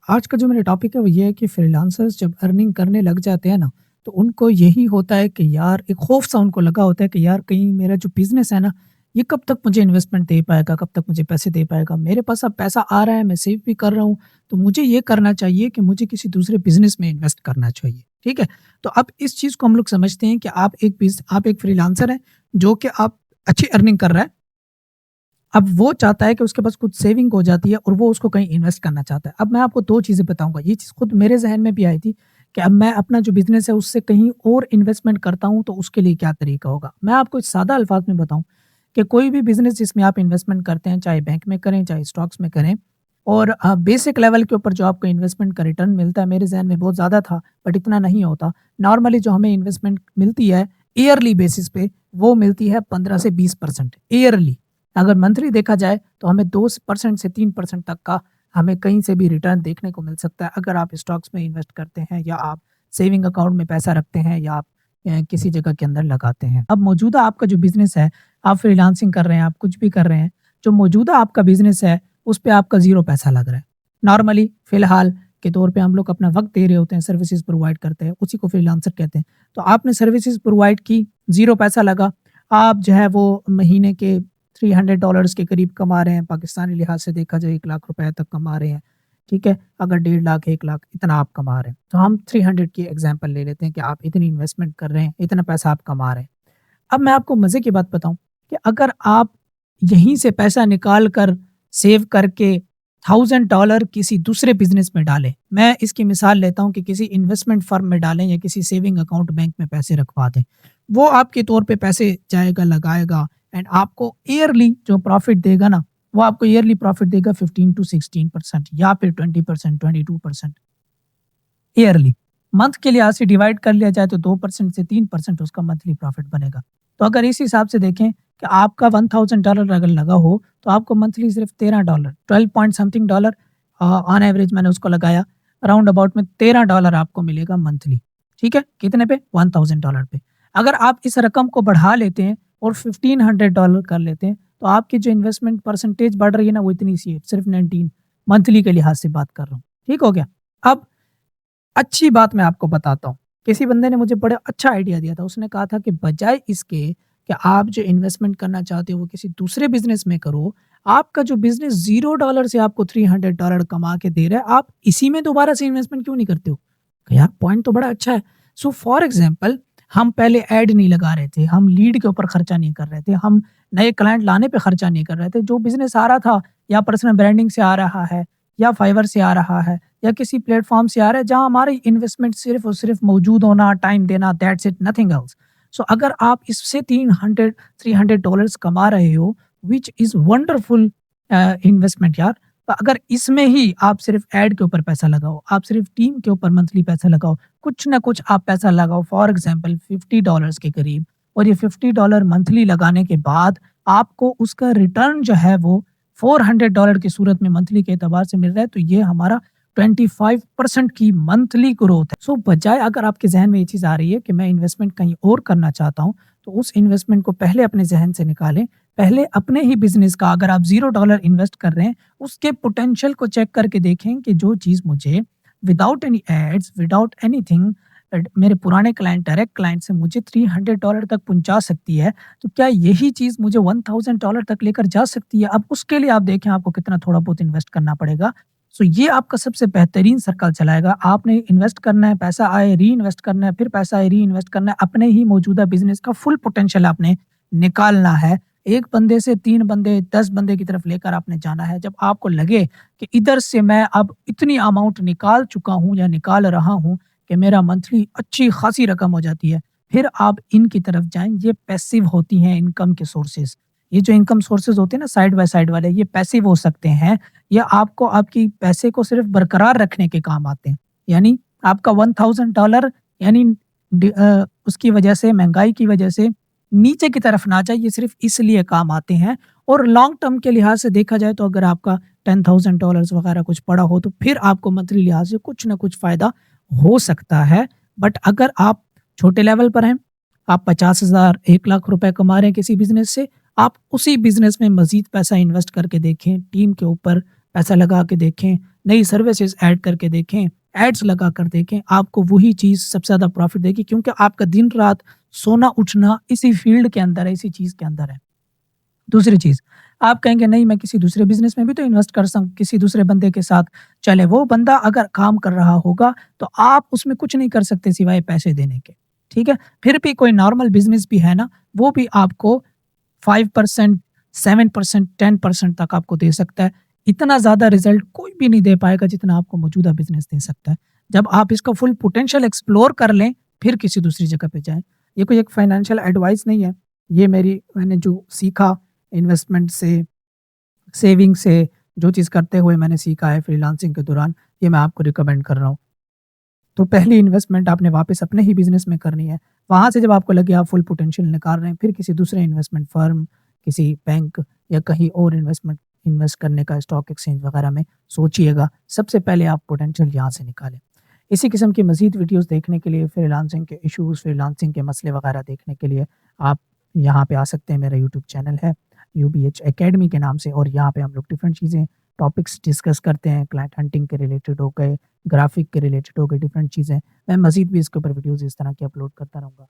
आज का जो मेरा टॉपिक है वो ये है कि फ्रीलांसर्स जब अर्निंग करने लग जाते हैं ना, तो उनको यही होता है कि यार एक खौफ सा उनको लगा होता है कि यार कहीं मेरा जो बिज़नेस है ना, ये कब तक मुझे इन्वेस्टमेंट दे पाएगा, कब तक मुझे पैसे दे पाएगा? मेरे पास अब पैसा आ रहा है, मैं सेव भी कर रहा हूँ, तो मुझे ये करना चाहिए कि मुझे किसी दूसरे बिज़नेस में इन्वेस्ट करना चाहिए, ठीक है? तो अब इस चीज़ को हम लोग समझते हैं कि आप एक फ्रीलांसर हैं, जो कि आप अच्छी अर्निंग कर रहा है। अब वो चाहता है कि उसके पास कुछ सेविंग हो जाती है और वो उसको कहीं इन्वेस्ट करना चाहता है। अब मैं आपको 2 चीज़ें बताऊँगा, ये चीज़ खुद मेरे ज़हन में भी आई थी कि अब मैं अपना जो बिज़नेस है उससे कहीं और इन्वेस्टमेंट करता हूँ, तो उसके लिए क्या तरीका होगा? मैं आपको सादा अल्फ़ाज़ में बताऊँ कि कोई भी बिज़नेस जिसमें आप इन्वेस्टमेंट करते हैं, चाहे बैंक में करें, चाहे स्टॉक्स में करें और बेसिक लेवल के ऊपर जो आपको इन्वेस्टमेंट का रिटर्न मिलता है, मेरे ज़हन में बहुत ज़्यादा था, बट इतना नहीं होता। नॉर्मली जो हमें इन्वेस्टमेंट मिलती है, ईयरली बेसिस पे, वो मिलती है 15 से 20% ईयरली। अगर मंथली देखा जाए तो हमें 2% से 3% तक का हमें कहीं से भी रिटर्न देखने को मिल सकता है अगर आप स्टॉक्स में इन्वेस्ट करते हैं या आप सेविंग अकाउंट में पैसा रखते हैं या आप किसी जगह के अंदर लगाते हैं। अब मौजूदा आपका जो बिज़नेस है, आप फ्रीलांसिंग कर रहे हैं, आप कुछ भी कर रहे हैं, जो मौजूदा आपका बिज़नेस है, उस पे आपका ज़ीरो पैसा लग रहा है। नॉर्मली फ़िलहाल के तौर पे हम लोग अपना वक़्त दे रहे होते हैं, सर्विसेज़ प्रोवाइड करते हैं, उसी को फ्रीलांसर कहते हैं। तो आपने सर्विसेज़ प्रोवाइड की, ज़ीरो पैसा लगा, आप जो है वो महीने के $300 के करीब कमा रहे हैं, पाकिस्तानी लिहाज से देखा जाए 1 लाख रुपए तक कमा रहे हैं, ठीक है? अगर 1.5 लाख, 1 लाख इतना आप कमा रहे हैं। तो हम 300 की एग्ज़ाम्पल ले लेते हैं कि आप इतनी इन्वेस्टमेंट कर रहे हैं, इतना पैसा आप कमा रहे हैं। अब मैं आपको मज़े की बात बताऊँ कि अगर आप यहीं से पैसा निकाल कर सेव करके $1000 किसी दूसरे बिज़नेस में डालें, मैं इसकी मिसाल लेता हूँ कि किसी इन्वेस्टमेंट फ़र्म में डालें या किसी सेविंग अकाउंट बैंक में पैसे रखवा दें। वो आपके तौर पे पैसे जाएगा, लगाएगा एंड आपको ईयरली जो प्रॉफ़िट देगा ना, वो आपको ईयरली प्रॉफ़िट देगा 15 टू 16% या फिर 20%, 22% ईयरली। मंथ के लिहाज से डिवाइड कर लिया जाए तो 2% से 3% उसका मंथली प्रॉफिट बनेगा। तो अगर इस हिसाब से देखें कि आपका $1000 अगर लगा हो, तो आपको मंथली सिर्फ $13 12 point something dollar on average मैंने उसको लगाया, अराउंड अबाउट में $13 आपको मिलेगा मंथली। ठीक है? कितने पे? $1000 पे। अगर आप इस रकम को बढ़ा लेते हैं और $1500 कर लेते हैं, तो आपकी जो इन्वेस्टमेंट परसेंटेज बढ़ रही है ना, वो इतनी सी है, सिर्फ 19 मंथली के लिहाज से बात कर रहा हूँ। ठीक हो गया? अब अच्छी बात मैं आपको बताता हूँ। किसी बंदे ने मुझे बड़ा अच्छा आइडिया दिया था। उसने कहा था कि बजाए इसके कि आप जो इन्वेस्टमेंट करना चाहते हो वो किसी दूसरे बिज़नेस में करो, आपका जो बिज़नेस $0 से आपको $300 कमा के दे रहा है, आप इसी में दोबारा से इन्वेस्टमेंट क्यों नहीं करते हो? कहा, यार पॉइंट तो बड़ा अच्छा है। सो फॉर एग्ज़ाम्पल हम पहले ऐड नहीं लगा रहे थे, हम लीड के ऊपर खर्चा नहीं कर रहे थे, हम नए क्लाइंट लाने पे खर्चा नहीं कर रहे थे। जो बिज़नेस आ रहा था या पर्सनल ब्रांडिंग से आ रहा है या फाइवर से आ रहा है या किसी प्लेटफ़ॉर्म से आ रहा है जहाँ हमारी इन्वेस्टमेंट सिर्फ़ और सिर्फ़ मौजूद होना, टाइम देना, दैट्स इट, नथिंग एल्स। सो अगर आप इससे 300 $300 कमा रहे हो, व्हिच इज़ वंडरफुल इन्वेस्टमेंट यार। तो अगर इसमें ही आप सिर्फ़ ऐड के ऊपर पैसा लगाओ, आप सिर्फ़ टीम के ऊपर मंथली पैसा लगाओ, कुछ ना कुछ आप पैसा लगाओ, फॉर एग्ज़ाम्पल $50 के करीब, और ये $50 मंथली लगाने के बाद आपको उसका रिटर्न जो है वो $400 की सूरत में मंथली के एतबार से मिल रहा है, तो ये हमारा 25% की मंथली ग्रोथ है। सो बजाय अगर आपके ज़हन में ये चीज़ आ रही है कि मैं इन्वेस्टमेंट कहीं और करना चाहता हूँ, तो उस इन्वेस्टमेंट को पहले अपने ज़हन से निकालें। पहले अपने ही बिज़नेस का अगर आप $0 इन्वेस्ट कर रहे हैं, उसके पोटेंशियल को चेक करके देखें कि जो चीज़ मुझे without any ads, without anything मेरे पुराने क्लाइंट, डायरेक्ट क्लाइंट से मुझे $300 तक पहुँचा सकती है, तो क्या यही चीज़ मुझे $1000 तक लेकर जा सकती है? अब उसके लिए आप देखें आपको कितना थोड़ा बहुत इन्वेस्ट करना पड़ेगा। सो ये आपका सबसे बेहतरीन सर्कल चलाएगा। आपने इन्वेस्ट करना है, पैसा आए री-इन्वेस्ट करना है, फिर पैसा आए री-इन्वेस्ट करना है। अपने ही मौजूदा बिज़नेस का फुल पोटेंशियल आपने निकालना है। 1 बंदे से 3 बंदे, 10 बंदे की तरफ लेकर आपने जाना है। जब आपको लगे कि इधर से मैं अब इतनी अमाउंट निकाल चुका हूँ या निकाल रहा हूँ कि मेरा मंथली अच्छी खासी रकम हो जाती है, फिर आप इनकी तरफ जाएँ। ये पैसिव होती हैं इनकम के सोर्सेज़। ये जो इनकम सोर्सेज़ होते हैं ना साइड बाय साइड वाले, ये पैसिव हो सकते हैं। ये आपको आपकी पैसे को सिर्फ़ बरकरार रखने के काम आते हैं। यानी आपका $1000 यानी उसकी वजह से, महँगाई की वजह से नीचे की तरफ ना जाए, ये सिर्फ़ इसलिए काम आते हैं। और लॉन्ग टर्म के लिहाज से देखा जाए तो अगर आपका $10,000 वग़ैरह कुछ पड़ा हो, तो फिर आपको मंथली लिहाज से कुछ ना कुछ फ़ायदा हो सकता है। बट अगर आप छोटे लेवल पर हैं, आप 50,000 1 लाख रुपए कमा रहे हैं किसी बिज़नेस से, आप उसी बिज़नेस में मज़ीद पैसा इन्वेस्ट करके देखें, टीम के ऊपर पैसा लगा के देखें, नई सर्विसेज़ ऐड करके देखें, एड्स लगा कर देखें, आपको वही चीज़ सबसे ज़्यादा प्रॉफ़िट देगी क्योंकि आपका दिन-रात सोना-उठना इसी फ़ील्ड के अंदर है, इसी चीज़ के अंदर है। दूसरी चीज़, आप कहेंगे नहीं मैं किसी दूसरे बिज़नेस में भी तो इन्वेस्ट कर किसी दूसरे बंदे के साथ चले, वो बंदा अगर काम कर रहा होगा, तो आप उसमें कुछ नहीं कर सकते सिवाय पैसे देने के, ठीक है? फिर भी कोई नॉर्मल बिज़नेस भी है ना, वो भी आपको 5%, 7%, 10% तक आपको दे सकता है। इतना ज़्यादा रिज़ल्ट कोई भी नहीं दे पाएगा जितना आपको मौजूदा बिज़नेस दे सकता है। जब आप इसका फुल पोटेंशियल एक्सप्लोर कर लें, फिर किसी दूसरी जगह पे जाएँ। ये कोई एक फाइनेंशियल एडवाइस नहीं है, ये मैंने जो सीखा इन्वेस्टमेंट से, सेविंग से, जो चीज़ करते हुए मैंने सीखा है फ्रीलांसिंग के दौरान, ये मैं आपको रिकमेंड कर रहा हूँ। तो पहली इन्वेस्टमेंट आपने वापस अपने ही बिज़नेस में करनी है। वहाँ से जब आपको लगे आप फुल पोटेंशियल निकाल रहे हैं, फिर किसी दूसरे इन्वेस्टमेंट फर्म, किसी बैंक या कहीं और इन्वेस्ट करने का स्टॉक एक्सचेंज वगैरह में सोचिएगा। सबसे पहले आप पोटेंशियल यहाँ से निकालें। इसी किस्म की मज़ीद वीडियोज़ देखने के लिए, फ्रीलांसिंग के इश्यूज़, फ्रीलांसिंग के मसले वगैरह देखने के लिए आप यहाँ पे आ सकते हैं। मेरा यूट्यूब चैनल है यूबीएच अकेडमी के नाम से, और यहाँ पे हम लोग डिफरेंट चीज़ें, टॉपिक्स डिस्कस करते हैं। क्लाइंट हंटिंग के रिलेटेड हो गए, ग्राफ़िक के रिलेटेड हो गई, डिफरेंट चीज़ें। मैं मज़ीद भी इसके ऊपर वीडियोज़ इस तरह की अपलोड करता रहूँगा।